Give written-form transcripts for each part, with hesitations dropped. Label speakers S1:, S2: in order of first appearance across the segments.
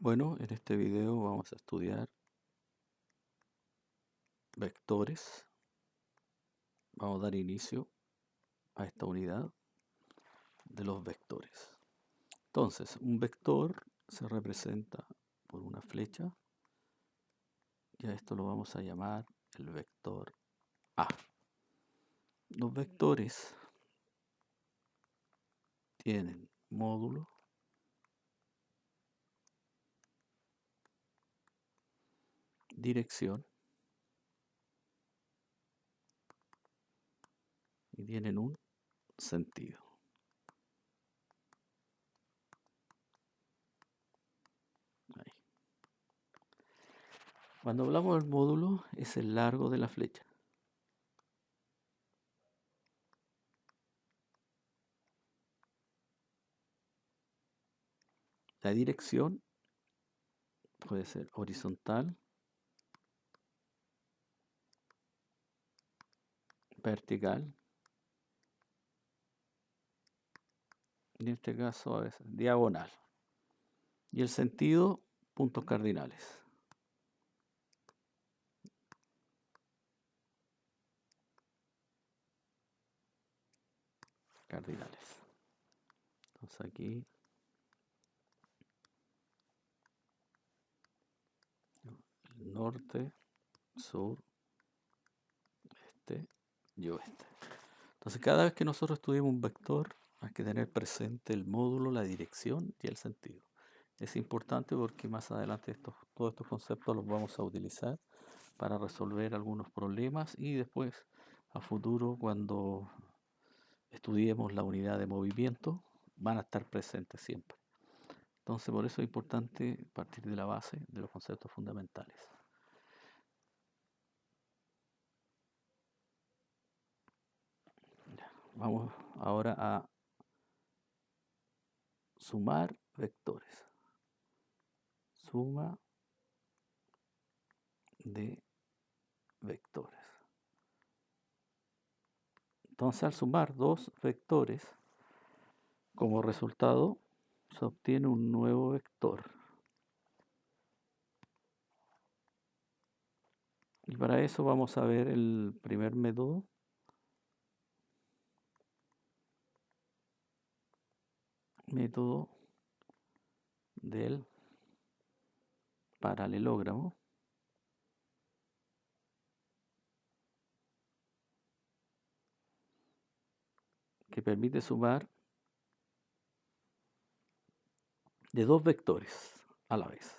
S1: Bueno, en este video vamos a estudiar vectores. Vamos a dar inicio a esta unidad de los vectores. Entonces, un vector se representa por una flecha y a esto lo vamos a llamar el vector A. Los vectores tienen módulo, dirección y tienen un sentido. Ahí. Cuando hablamos del módulo, es el largo de la flecha. La dirección puede ser horizontal, vertical, en este caso a veces diagonal. Y el sentido, puntos cardinales. Entonces aquí el norte, sur, este y oeste. Entonces cada vez que nosotros estudiamos un vector hay que tener presente el módulo, la dirección y el sentido. Es importante porque más adelante todos estos conceptos los vamos a utilizar para resolver algunos problemas y después a futuro cuando estudiemos la unidad de movimiento van a estar presentes siempre. Entonces por eso es importante partir de la base de los conceptos fundamentales. Vamos ahora a sumar vectores. Suma de vectores. Entonces al sumar dos vectores, como resultado se obtiene un nuevo vector. Y para eso vamos a ver el primer método. Método del paralelogramo. Que permite sumar de dos vectores a la vez.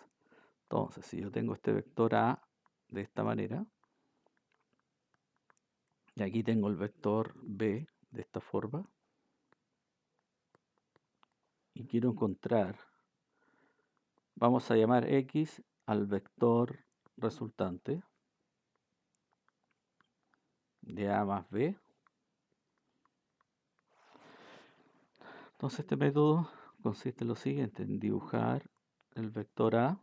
S1: Entonces, si yo tengo este vector A de esta manera, y aquí tengo el vector B de esta forma, y quiero encontrar, vamos a llamar X al vector resultante de A más B. Entonces este método consiste en lo siguiente, en dibujar el vector A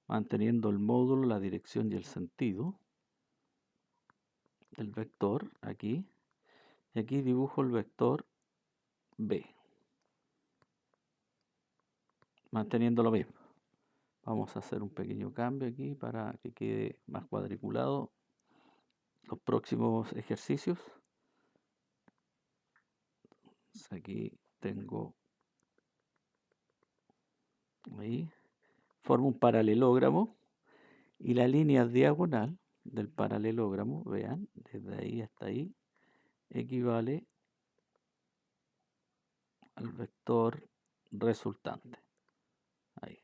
S1: manteniendo el módulo, la dirección y el sentido del vector aquí, y aquí dibujo el vector B manteniendo lo mismo. Vamos a hacer un pequeño cambio aquí para que quede más cuadriculado los próximos ejercicios. Aquí tengo ahí, formo un paralelogramo y la línea diagonal del paralelogramo, vean, desde ahí hasta ahí, equivale al vector resultante. Ahí.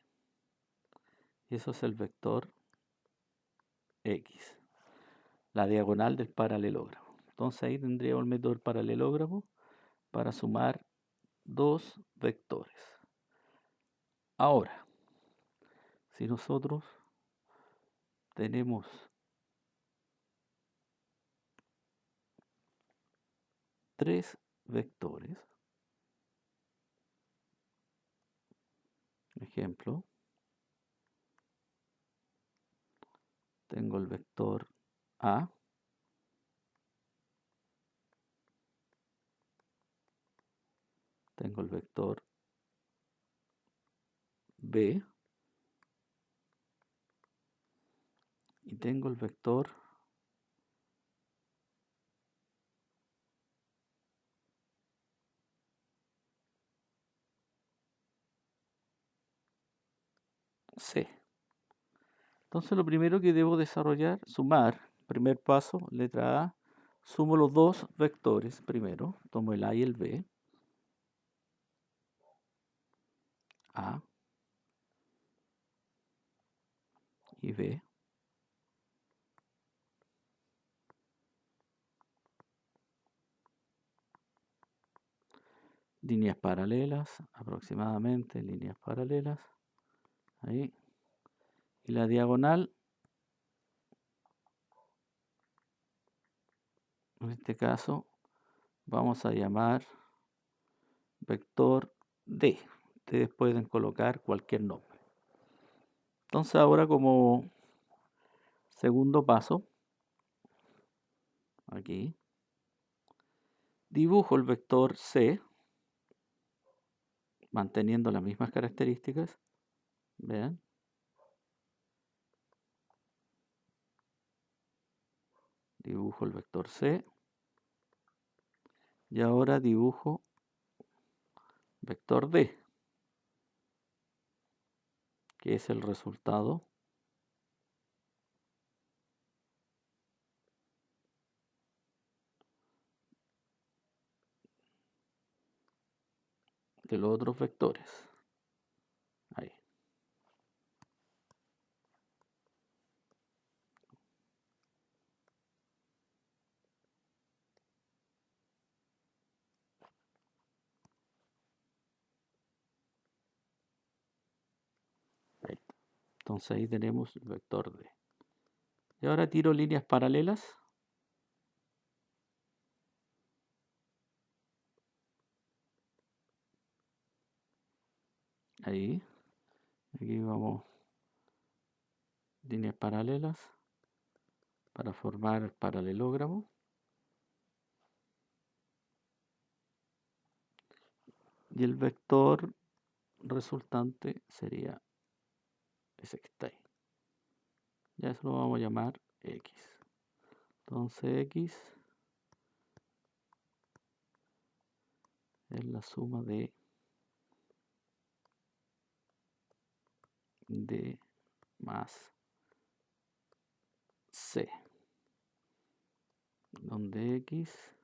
S1: Y eso es el vector X, la diagonal del paralelogramo. Entonces ahí tendríamos el método del paralelogramo para sumar dos vectores. Ahora, si nosotros tenemos tres vectores, ejemplo, tengo el vector A, tengo el vector B tengo el vector C. Entonces lo primero que debo desarrollar, sumar, primer paso, letra A, sumo los dos vectores primero, tomo el A y el B, A y B, líneas paralelas, aproximadamente líneas paralelas, ahí, y la diagonal, en este caso, vamos a llamar vector D. Ustedes pueden colocar cualquier nombre. Entonces ahora como segundo paso, aquí, dibujo el vector C, manteniendo las mismas características. Vean. Dibujo el vector C. Y ahora dibujo vector D, que es el resultado de los otros vectores. Ahí. Ahí. Entonces ahí tenemos el vector D. Y ahora tiro líneas paralelas. Ahí. Aquí vamos. Líneas paralelas para formar el paralelogramo. Y el vector resultante sería ese que está ahí. Ya eso lo vamos a llamar X. Entonces X es la suma de D más C, donde X,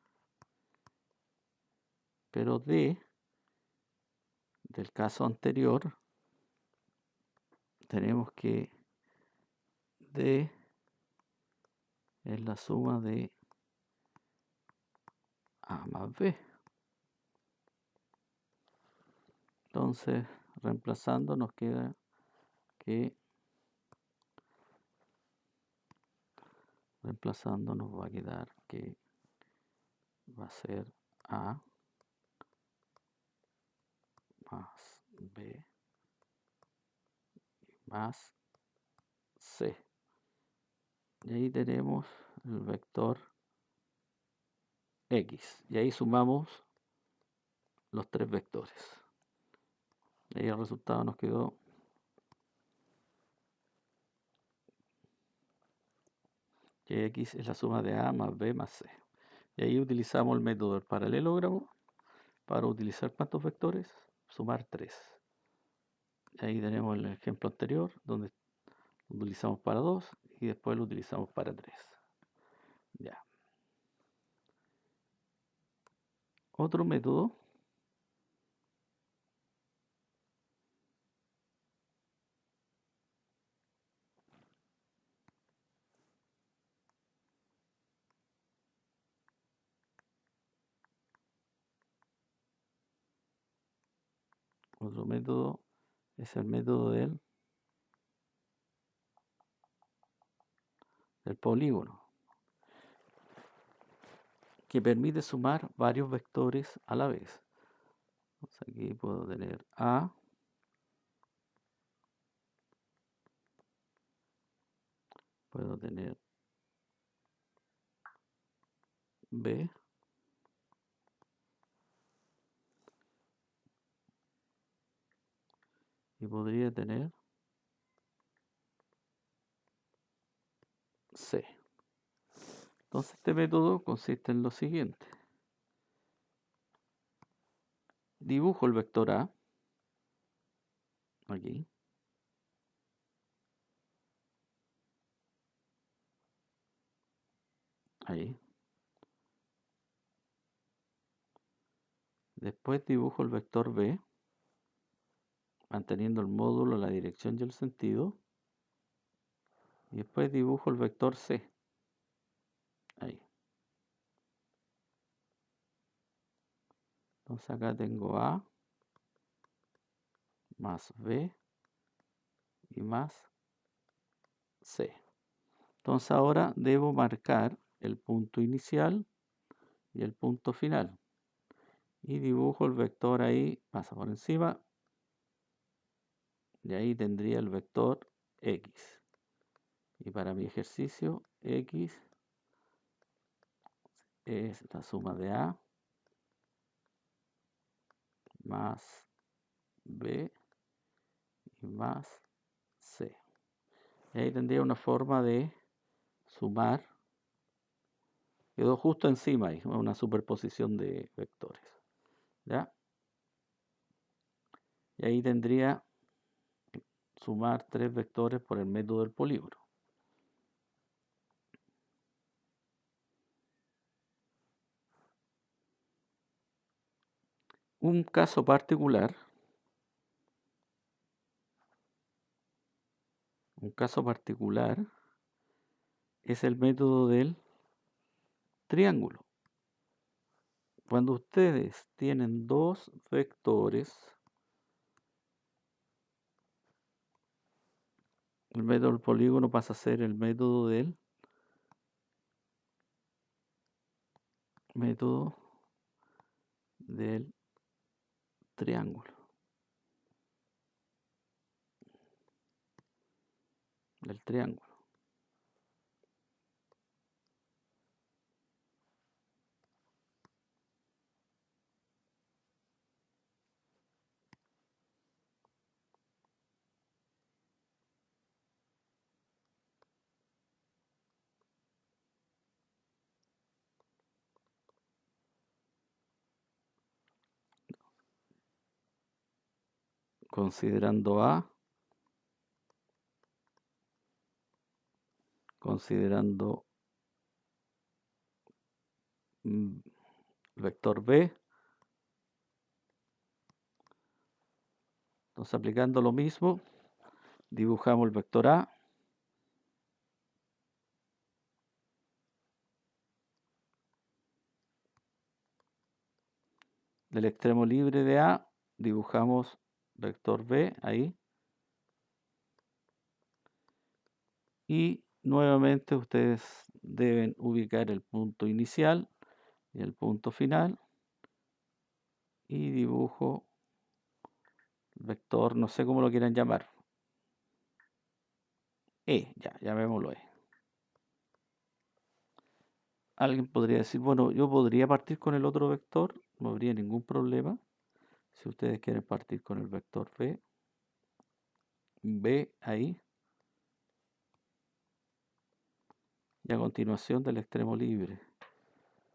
S1: pero D, del caso anterior, tenemos que D es la suma de A más B. Entonces, reemplazando nos queda que, reemplazando nos va a quedar que va a ser A más B más C. Y ahí tenemos el vector X. Y ahí sumamos los tres vectores. Y ahí el resultado nos quedó que X es la suma de A más B más C. Y ahí utilizamos el método del paralelogramo para utilizar ¿cuántos vectores? Sumar 3. Y ahí tenemos el ejemplo anterior donde lo utilizamos para 2 y después lo utilizamos para 3. Ya. Otro método es el método del polígono, que permite sumar varios vectores a la vez. Entonces aquí puedo tener A, puedo tener B, y podría tener C. Entonces este método consiste en lo siguiente. Dibujo el vector A, aquí, ahí. Después dibujo el vector B, manteniendo el módulo, la dirección y el sentido. Y después dibujo el vector C, ahí. Entonces acá tengo A más B y más C. Entonces ahora debo marcar el punto inicial y el punto final. Y dibujo el vector ahí, pasa por encima. Y ahí tendría el vector X. Y para mi ejercicio, X es la suma de A más B y más C. Y ahí tendría una forma de sumar. Quedó justo encima ahí, una superposición de vectores. ¿Ya? Y ahí tendría sumar 3 vectores por el método del polígono. Un caso particular es el método del triángulo. Cuando ustedes tienen dos vectores, el método del polígono pasa a ser el método del triángulo. Del triángulo. Considerando A, considerando vector B. Entonces, aplicando lo mismo, dibujamos el vector A. Del extremo libre de A, dibujamos vector B ahí. Y nuevamente ustedes deben ubicar el punto inicial y el punto final. Y dibujo vector, no sé cómo lo quieran llamar. Ya, llamémoslo E. Alguien podría decir, bueno, yo podría partir con el otro vector, no habría ningún problema. Si ustedes quieren partir con el vector B ahí. Y a continuación del extremo libre,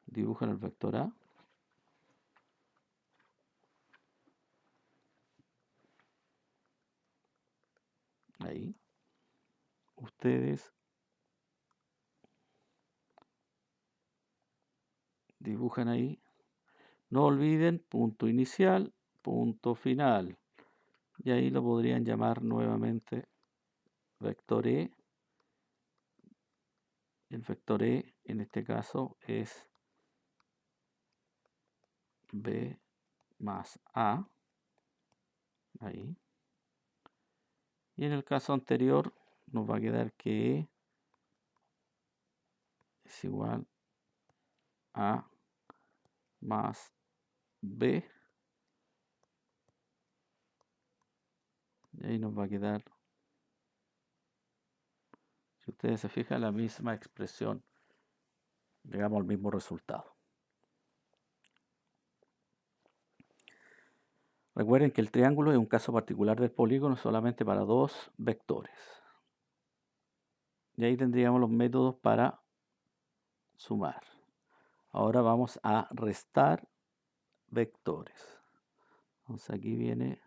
S1: dibujan el vector A. Ahí. Ustedes dibujan ahí. No olviden punto inicial, punto final. Y ahí lo podrían llamar nuevamente vector E. El vector E en este caso es B más A. Ahí. Y en el caso anterior nos va a quedar que E es igual a más B. Y ahí nos va a quedar, si ustedes se fijan, la misma expresión, llegamos al mismo resultado. Recuerden que el triángulo es un caso particular del polígono solamente para dos vectores. Y ahí tendríamos los métodos para sumar. Ahora vamos a restar vectores. Entonces aquí viene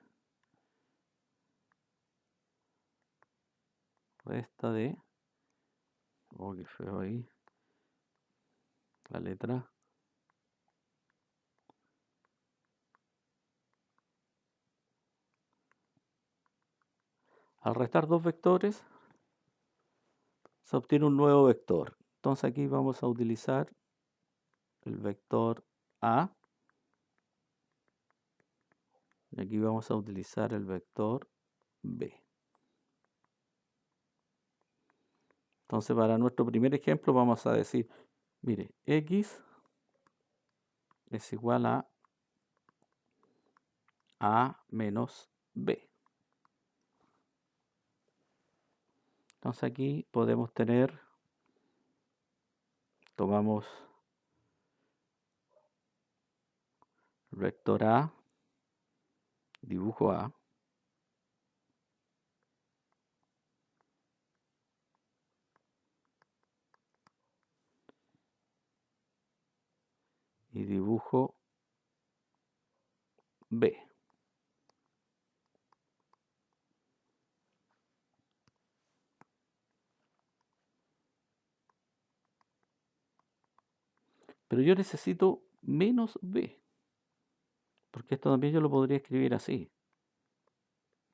S1: resta de, oh, qué feo ahí, la letra. Al restar dos vectores, se obtiene un nuevo vector. Entonces aquí vamos a utilizar el vector A. Y aquí vamos a utilizar el vector B. Entonces para nuestro primer ejemplo vamos a decir, mire, X es igual a menos B. Entonces aquí podemos tener, tomamos el vector A, dibujo A, y dibujo B. Pero yo necesito menos B, porque esto también yo lo podría escribir así.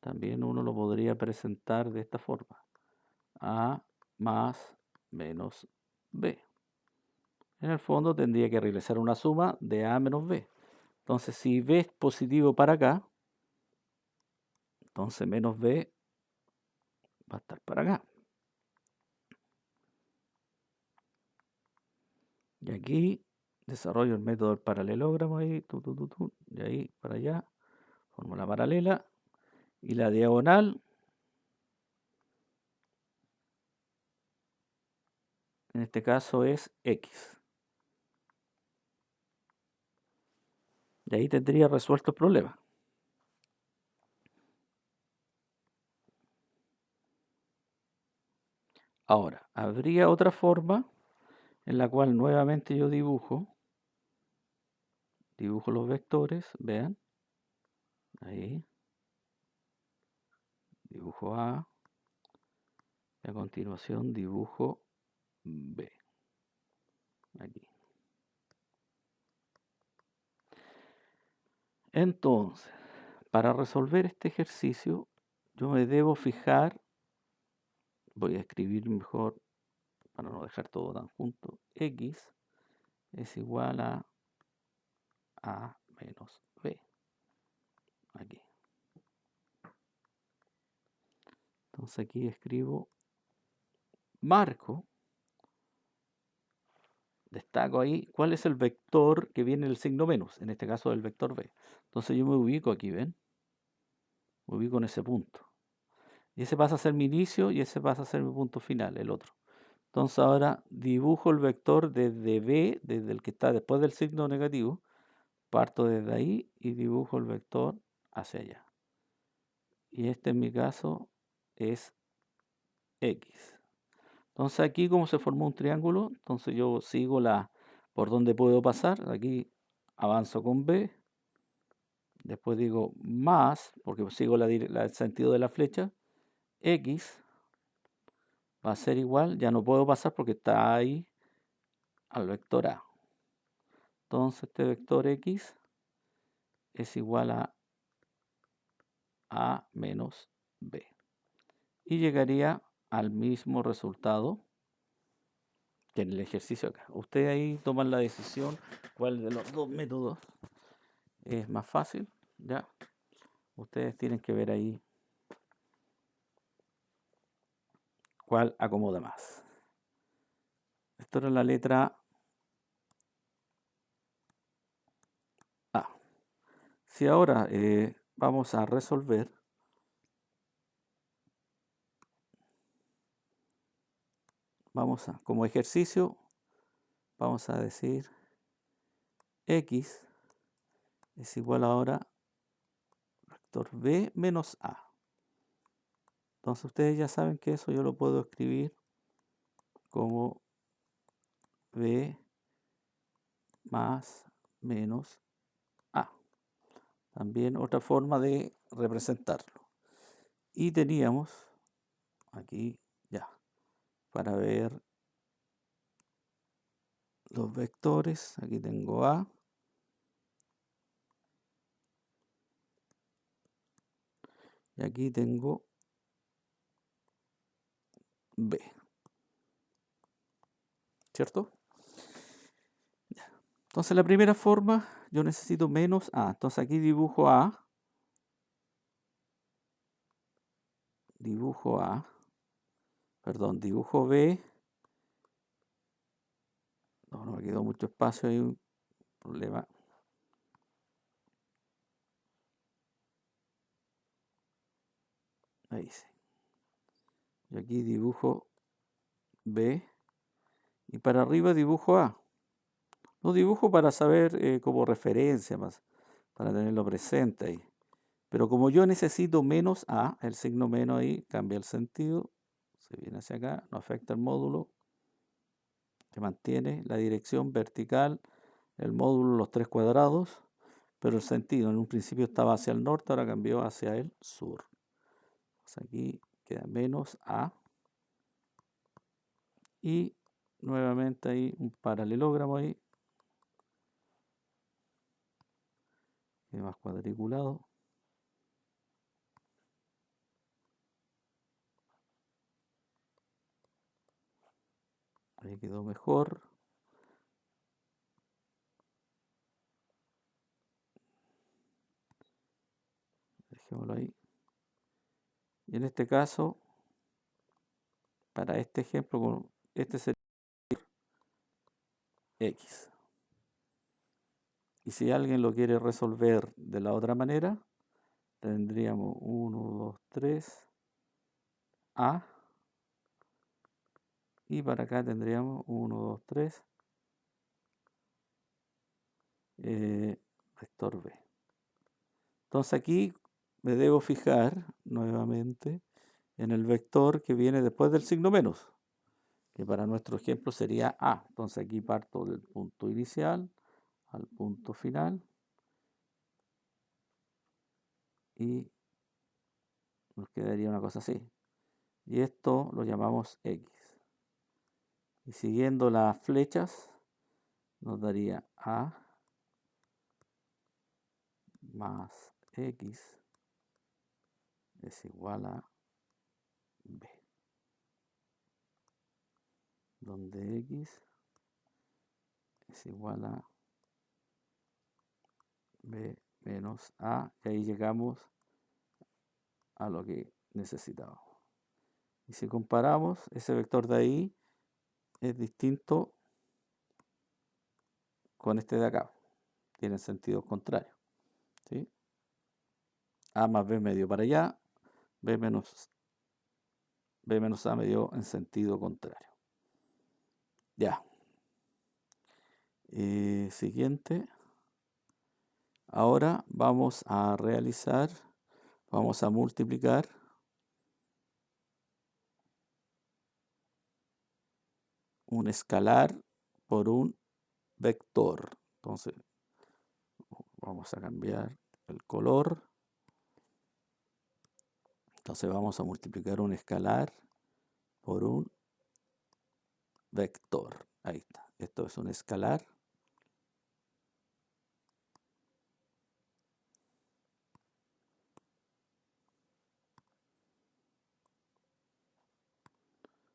S1: También uno lo podría presentar de esta forma. A más menos B. En el fondo tendría que realizar una suma de A menos B. Entonces si B es positivo para acá, entonces menos B va a estar para acá. Y aquí desarrollo el método del paralelogramo ahí, y ahí para allá, fórmula paralela. Y la diagonal, en este caso es X. Y ahí tendría resuelto el problema. Ahora, habría otra forma en la cual nuevamente yo dibujo los vectores, vean, ahí, dibujo A, y a continuación dibujo B, aquí. Entonces, para resolver este ejercicio, yo me debo fijar, voy a escribir mejor para no dejar todo tan junto, X es igual a menos B, aquí. Entonces aquí escribo, marco, destaco ahí cuál es el vector que viene el signo menos, en este caso el vector B. Entonces yo me ubico aquí, ¿ven? Me ubico en ese punto. Y ese pasa a ser mi inicio y ese pasa a ser mi punto final, el otro. Entonces ahora dibujo el vector desde B, desde el que está después del signo negativo, parto desde ahí y dibujo el vector hacia allá. Y este en mi caso es X. Entonces aquí como se formó un triángulo, entonces yo sigo por donde puedo pasar, aquí avanzo con B, después digo más, porque sigo el sentido de la flecha, X va a ser igual, ya no puedo pasar porque está ahí al vector A. Entonces este vector X es igual a menos B. Y llegaría al mismo resultado que en el ejercicio acá. Ustedes ahí toman la decisión cuál de los dos métodos es más fácil, ¿ya? Ustedes tienen que ver ahí cuál acomoda más. Esto era la letra A. Si ahora vamos a resolver, como ejercicio, vamos a decir X es igual ahora a vector B menos A. Entonces ustedes ya saben que eso yo lo puedo escribir como B más menos A. También otra forma de representarlo. Y teníamos aquí ya, para ver los vectores, aquí tengo A, y aquí tengo B, ¿cierto? Entonces la primera forma, yo necesito menos A. Entonces aquí dibujo A, dibujo B. No me quedó mucho espacio, hay un problema. Ahí sí. Y aquí dibujo B y para arriba dibujo A. Lo dibujo para saber como referencia, más, para tenerlo presente ahí. Pero como yo necesito menos A, el signo menos ahí cambia el sentido, se viene hacia acá, no afecta el módulo, se mantiene la dirección vertical, el módulo, los 3 cuadrados, pero el sentido en un principio estaba hacia el norte, ahora cambió hacia el sur. Pues aquí queda menos A y nuevamente ahí un paralelogramo ahí, que más cuadriculado. Ahí quedó mejor. Dejémoslo ahí. Y en este caso, para este ejemplo, este sería X. Y si alguien lo quiere resolver de la otra manera, tendríamos 1, 2, 3, A. Y para acá tendríamos 1, 2, 3, vector B. Entonces aquí me debo fijar nuevamente en el vector que viene después del signo menos, que para nuestro ejemplo sería A. Entonces aquí parto del punto inicial al punto final y nos quedaría una cosa así. Y esto lo llamamos X. Y siguiendo las flechas nos daría A más X es igual a B, donde X es igual a B menos A, y ahí llegamos a lo que necesitamos. Y si comparamos, ese vector de ahí es distinto con este de acá, tienen sentido contrario, ¿sí? A más B me dio para allá, B menos A me dio en sentido contrario. Ya. Siguiente. Ahora vamos a multiplicar un escalar por un vector. Entonces, vamos a cambiar el color. Entonces vamos a multiplicar un escalar por un vector. Ahí está. Esto es un escalar.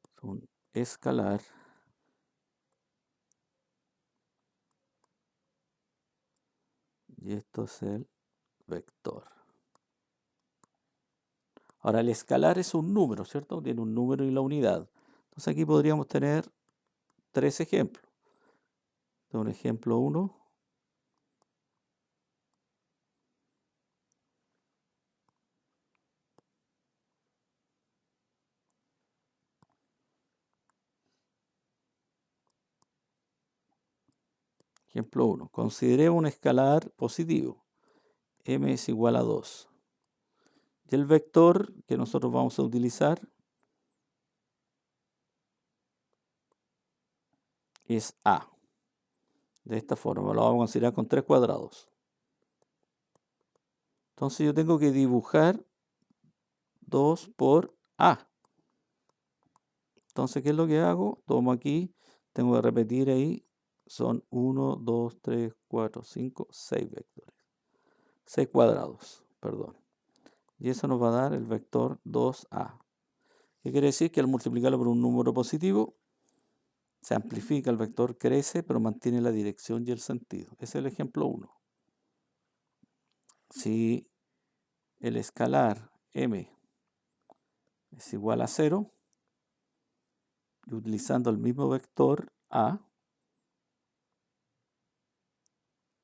S1: Es un escalar y esto es el vector. Ahora, el escalar es un número, ¿cierto? Tiene un número y la unidad. Entonces aquí podríamos tener 3 ejemplos. Entonces, un ejemplo 1. Ejemplo 1. Consideremos un escalar positivo. M es igual a 2. Y el vector que nosotros vamos a utilizar es A. De esta forma lo vamos a considerar con 3 cuadrados. Entonces yo tengo que dibujar 2 por A. Entonces, ¿qué es lo que hago? Tomo aquí, tengo que repetir ahí, son 1, 2, 3, 4, 5, 6 vectores. 6 cuadrados, perdón. Y eso nos va a dar el vector 2A. ¿Qué quiere decir? Que al multiplicarlo por un número positivo, se amplifica, el vector crece, pero mantiene la dirección y el sentido. Ese es el ejemplo 1. Si el escalar m es igual a 0, y utilizando el mismo vector a,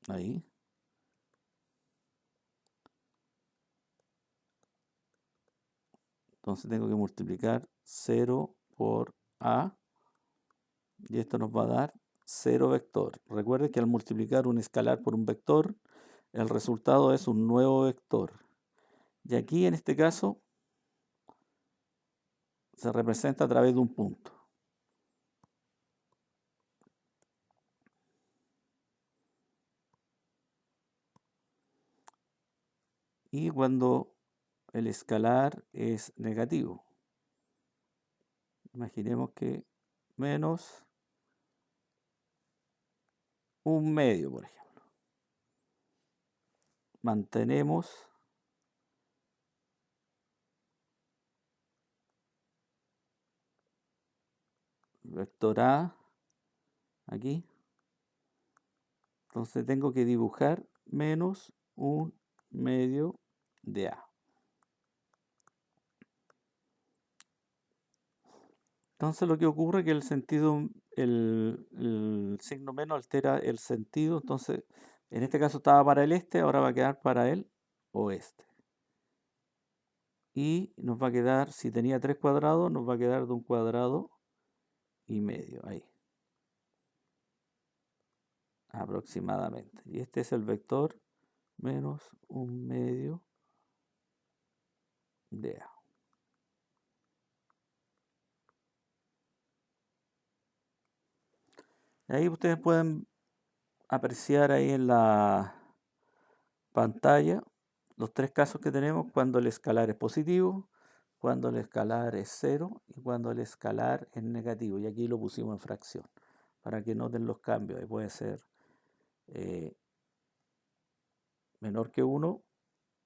S1: ahí, entonces tengo que multiplicar 0 por a, y esto nos va a dar 0 vector. Recuerde que al multiplicar un escalar por un vector, el resultado es un nuevo vector. Y aquí en este caso se representa a través de un punto. Y cuando el escalar es negativo, imaginemos que menos un medio, por ejemplo. Mantenemos vector A aquí. Entonces tengo que dibujar menos un medio de A. Entonces lo que ocurre es que el sentido, el signo menos altera el sentido. Entonces, en este caso estaba para el este, ahora va a quedar para el oeste. Y nos va a quedar, si tenía 3 cuadrados, nos va a quedar de 1 cuadrado y medio ahí. Aproximadamente. Y este es el vector menos un medio de A. Ahí ustedes pueden apreciar ahí en la pantalla los 3 casos que tenemos cuando el escalar es positivo, cuando el escalar es 0 y cuando el escalar es negativo. Y aquí lo pusimos en fracción para que noten los cambios. Ahí puede ser menor que 1,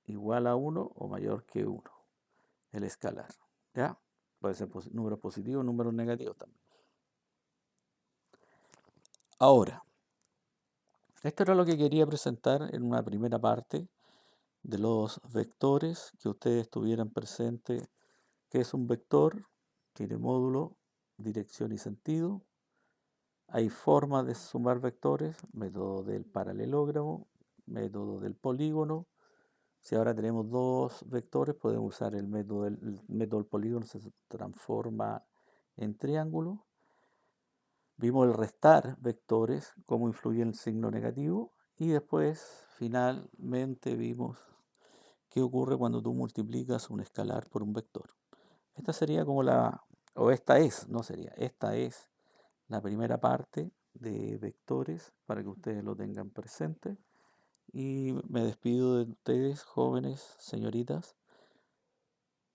S1: igual a 1 o mayor que 1 el escalar. ¿Ya? Puede ser números positivos, números negativos también. Ahora, esto era lo que quería presentar en una primera parte de los vectores, que ustedes tuvieran presente que es un vector, tiene módulo, dirección y sentido. Hay formas de sumar vectores, método del paralelogramo, método del polígono. Si ahora tenemos 2 vectores, podemos usar el método del polígono, se transforma en triángulo. Vimos el restar vectores, cómo influye el signo negativo, y después finalmente vimos qué ocurre cuando tú multiplicas un escalar por un vector. Esta sería como esta es la primera parte de vectores para que ustedes lo tengan presente. Y me despido de ustedes, jóvenes, señoritas,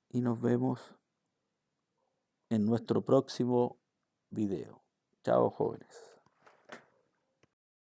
S1: y nos vemos en nuestro próximo video. Chao, jóvenes.